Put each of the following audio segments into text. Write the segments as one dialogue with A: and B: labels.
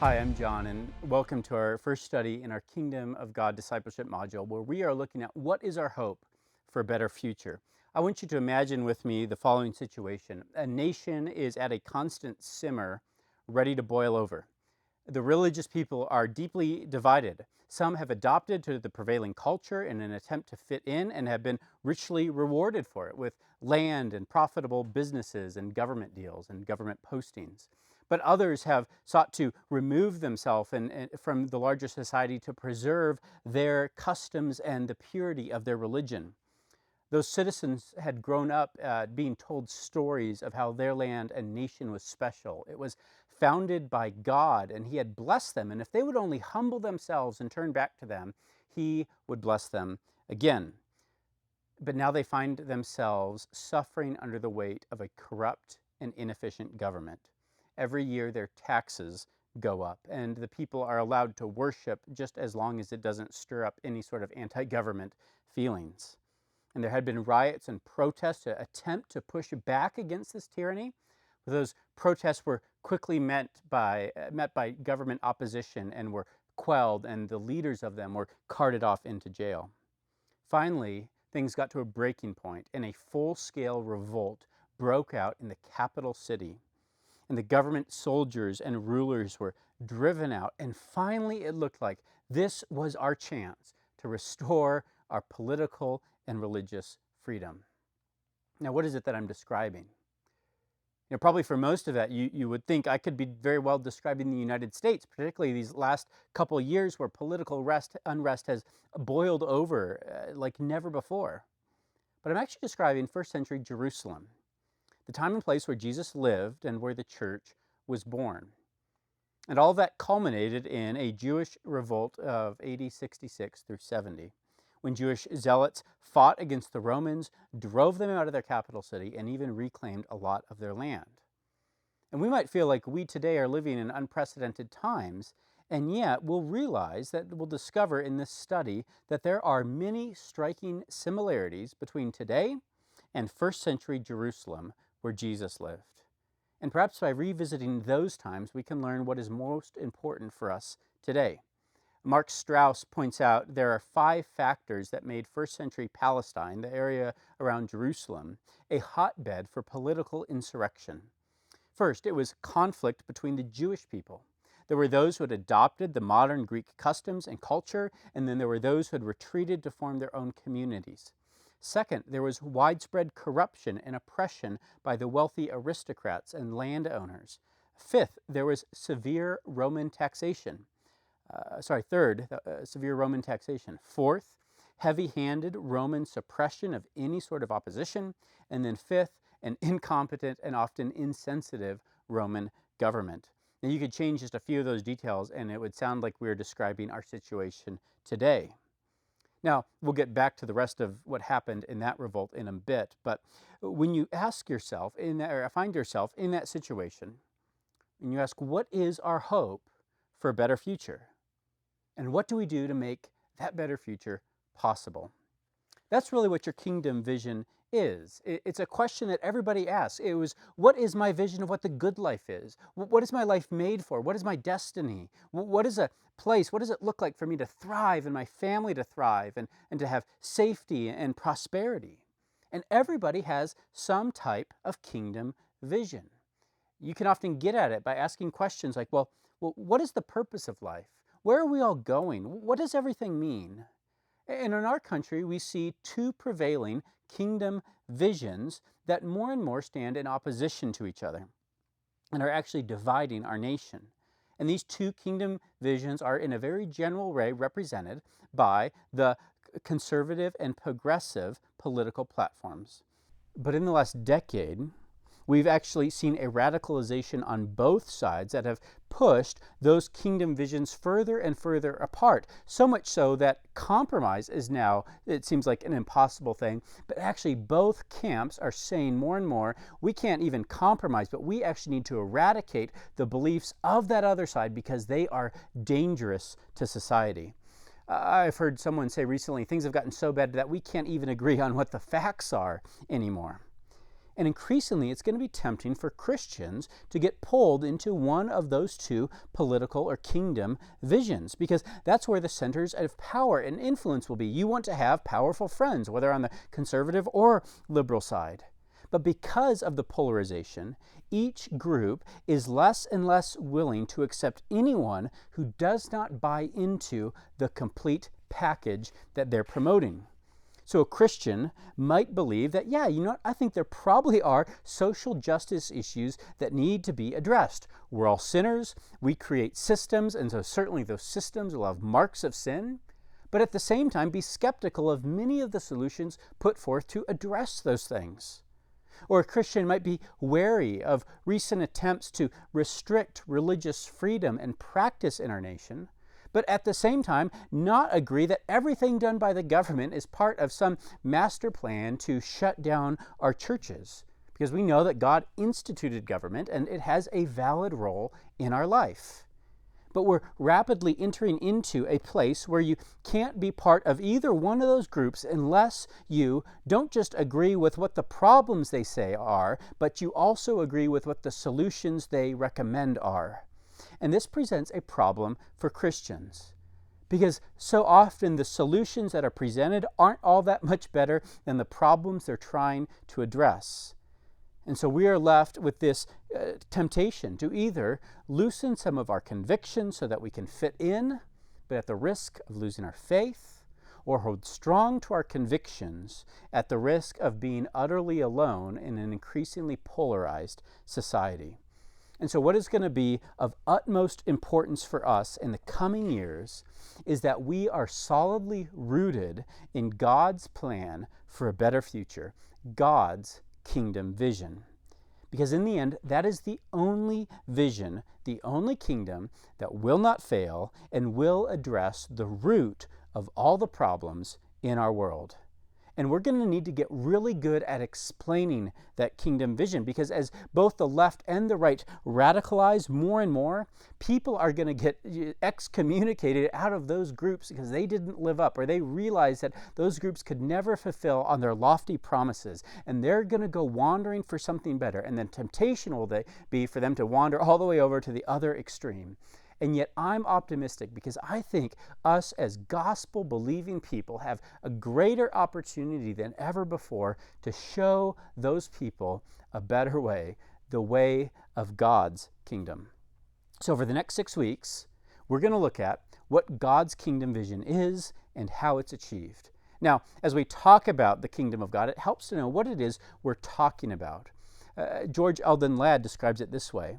A: Hi, I'm John, and welcome to our first study in our Kingdom of God Discipleship module, where we are looking at what is our hope for a better future. I want you to imagine with me the following situation. A nation is at a constant simmer, ready to boil over. The religious people are deeply divided. Some have adopted to the prevailing culture in an attempt to fit in and have been richly rewarded for it with land and profitable businesses and government deals and government postings. But others have sought to remove themselves from the larger society to preserve their customs and the purity of their religion. Those citizens had grown up being told stories of how their land and nation was special. It was founded by God, and He had blessed them. And if they would only humble themselves and turn back to them, He would bless them again. But now they find themselves suffering under the weight of a corrupt and inefficient government. Every year, their taxes go up, and the people are allowed to worship just as long as it doesn't stir up any sort of anti government feelings. And there had been riots and protests to attempt to push back against this tyranny. But those protests were quickly met by government opposition and were quelled, and the leaders of them were carted off into jail. Finally, things got to a breaking point, and a full-scale revolt broke out in the capital city. And the government soldiers and rulers were driven out, and finally it looked like this was our chance to restore our political and religious freedom. Now, what is it that I'm describing? Probably for most of that, you would think I could be very well describing the United States, particularly these last couple of years where political unrest has boiled over like never before. But I'm actually describing first century Jerusalem, the time and place where Jesus lived and where the church was born. And all that culminated in a Jewish revolt of AD 66 through 70, when Jewish zealots fought against the Romans, drove them out of their capital city, and even reclaimed a lot of their land. And we might feel like we today are living in unprecedented times, and yet we'll realize that we'll discover in this study that there are many striking similarities between today and first century Jerusalem where Jesus lived. And perhaps by revisiting those times, we can learn what is most important for us today. Mark Strauss points out there are 5 factors that made first century Palestine, the area around Jerusalem, a hotbed for political insurrection. First, it was conflict between the Jewish people. There were those who had adopted the modern Greek customs and culture, and then there were those who had retreated to form their own communities. Second, there was widespread corruption and oppression by the wealthy aristocrats and landowners. Fifth, there was severe Roman taxation. Severe Roman taxation. Fourth, heavy-handed Roman suppression of any sort of opposition. And then fifth, an incompetent and often insensitive Roman government. Now you could change just a few of those details and it would sound like we're describing our situation today. Now, we'll get back to the rest of what happened in that revolt in a bit, but when you ask yourself, find yourself in that situation, and you ask, what is our hope for a better future? And what do we do to make that better future possible? That's really what your kingdom vision is. It's a question that everybody asks. It was, what is my vision of what the good life is? What is my life made for? What is my destiny? What is a place? What does it look like for me to thrive and my family to thrive and to have safety and prosperity? And everybody has some type of kingdom vision. You can often get at it by asking questions like, well, what is the purpose of life? Where are we all going? What does everything mean? And in our country, we see 2 prevailing kingdom visions that more and more stand in opposition to each other and are actually dividing our nation. And these 2 kingdom visions are in a very general way represented by the conservative and progressive political platforms. But in the last decade, we've actually seen a radicalization on both sides that have pushed those kingdom visions further and further apart. So much so that compromise is now, it seems like an impossible thing. But actually both camps are saying more and more, we can't even compromise, but we actually need to eradicate the beliefs of that other side because they are dangerous to society. I've heard someone say recently, things have gotten so bad that we can't even agree on what the facts are anymore. And increasingly, it's going to be tempting for Christians to get pulled into one of those two political or kingdom visions, because that's where the centers of power and influence will be. You want to have powerful friends, whether on the conservative or liberal side. But because of the polarization, each group is less and less willing to accept anyone who does not buy into the complete package that they're promoting. So a Christian might believe that, yeah, I think there probably are social justice issues that need to be addressed. We're all sinners, we create systems, and so certainly those systems will have marks of sin, but at the same time be skeptical of many of the solutions put forth to address those things. Or a Christian might be wary of recent attempts to restrict religious freedom and practice in our nation, but at the same time not agree that everything done by the government is part of some master plan to shut down our churches, because we know that God instituted government and it has a valid role in our life. But we're rapidly entering into a place where you can't be part of either one of those groups unless you don't just agree with what the problems they say are, but you also agree with what the solutions they recommend are. And this presents a problem for Christians, because so often the solutions that are presented aren't all that much better than the problems they're trying to address. And so we are left with this temptation to either loosen some of our convictions so that we can fit in, but at the risk of losing our faith, or hold strong to our convictions at the risk of being utterly alone in an increasingly polarized society. And so what is going to be of utmost importance for us in the coming years is that we are solidly rooted in God's plan for a better future, God's kingdom vision. Because in the end, that is the only vision, the only kingdom that will not fail and will address the root of all the problems in our world. And we're going to need to get really good at explaining that kingdom vision, because as both the left and the right radicalize more and more, people are going to get excommunicated out of those groups because they didn't live up, or they realize that those groups could never fulfill on their lofty promises, and they're going to go wandering for something better. And then temptation will be for them to wander all the way over to the other extreme. And yet I'm optimistic because I think us as gospel-believing people have a greater opportunity than ever before to show those people a better way, the way of God's kingdom. So for the next 6 weeks, we're going to look at what God's kingdom vision is and how it's achieved. Now, as we talk about the kingdom of God, it helps to know what it is we're talking about. George Eldon Ladd describes it this way: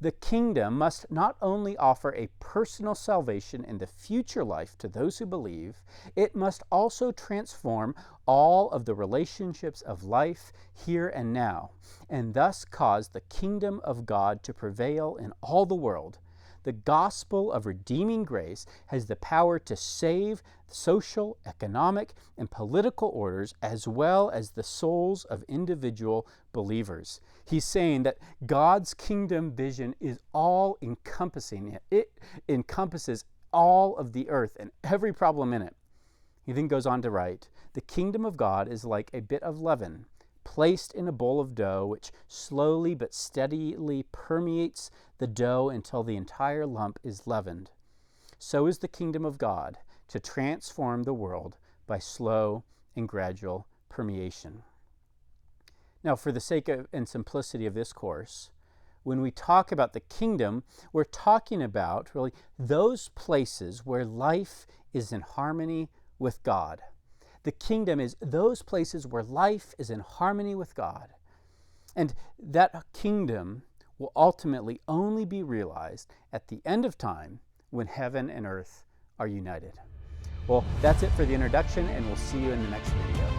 A: the kingdom must not only offer a personal salvation in the future life to those who believe, it must also transform all of the relationships of life here and now, and thus cause the kingdom of God to prevail in all the world. The gospel of redeeming grace has the power to save social, economic, and political orders as well as the souls of individual believers. He's saying that God's kingdom vision is all-encompassing. It encompasses all of the earth and every problem in it. He then goes on to write, the kingdom of God is like a bit of leaven placed in a bowl of dough, which slowly but steadily permeates the dough until the entire lump is leavened. So is the kingdom of God, to transform the world by slow and gradual permeation. Now, for the sake of and simplicity of this course, when we talk about the kingdom, we're talking about really those places where life is in harmony with God. The kingdom is those places where life is in harmony with God. And that kingdom will ultimately only be realized at the end of time when heaven and earth are united. Well, that's it for the introduction, and we'll see you in the next video.